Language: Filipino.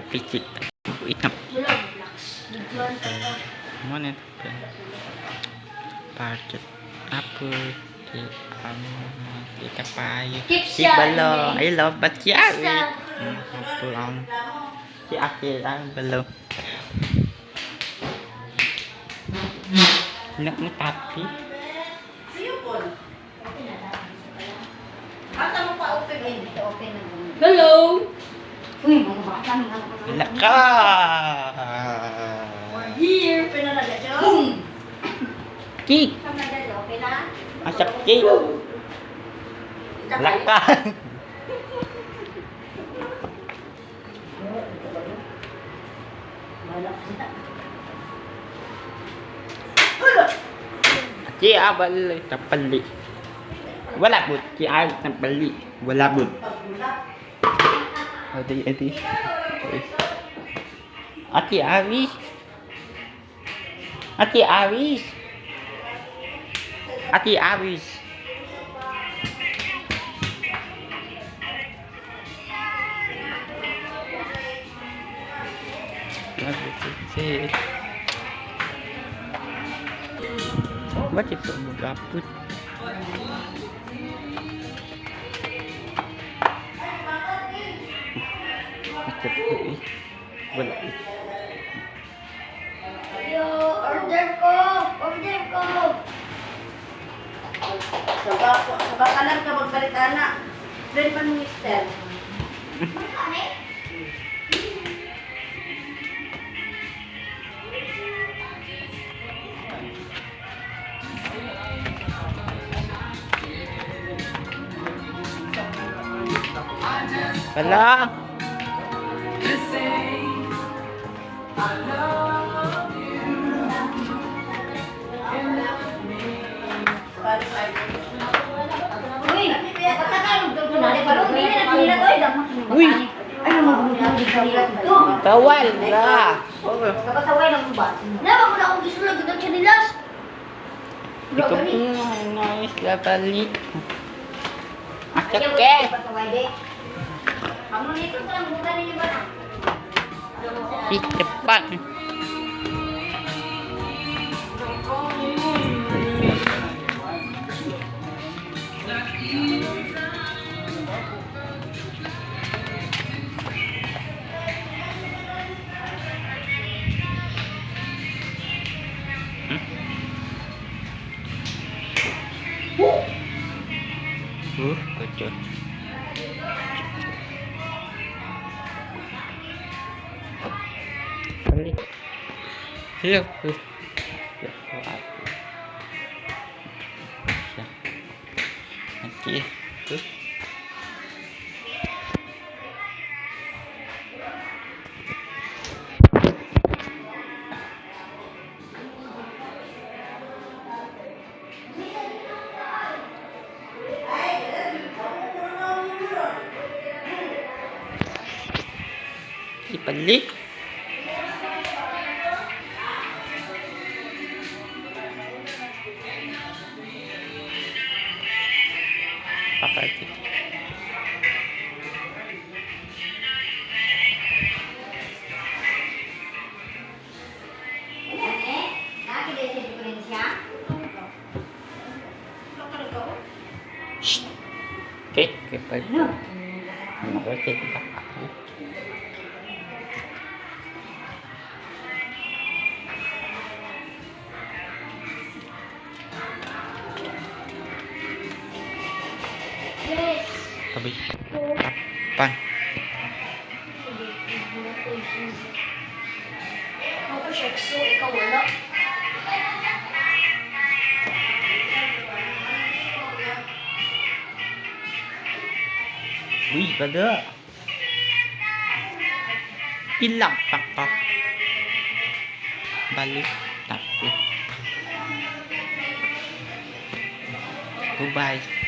Pisit. Itap. Mana tu? Parket. Apa? Kita pakai. Si balong. I love baca. Pulang. Si akhir balong. Nak tapi. Hello. Laka. Here, pinalaga dyan. Kik. Asap kik. Laka. Chị abal tapali. Wala but chị ai tapali. Wala but. Ati. Ati Avis. Ati Avis. Ati Avis. Ba't ito magapot? Wala eh. Yo, order ko. Sa kanan ka magbalit anak. Friend pa ni Mister. Wala. Uy, tawal lah. Kenapa mo na akong gisulag ng chanilas? Ito po nice na balik. Akit ke? Kamu nito sa lang bukan ninyo ba na? Cepat. Kocok. Balik. Siap. Nanti. Ibalik. Pakai. Oke, baik. Oke, kita pakai. Tabi. Kapan? Ako siya, so ikaw wala. Wih, ada. Hilang tak? Balik tapi. Goodbye.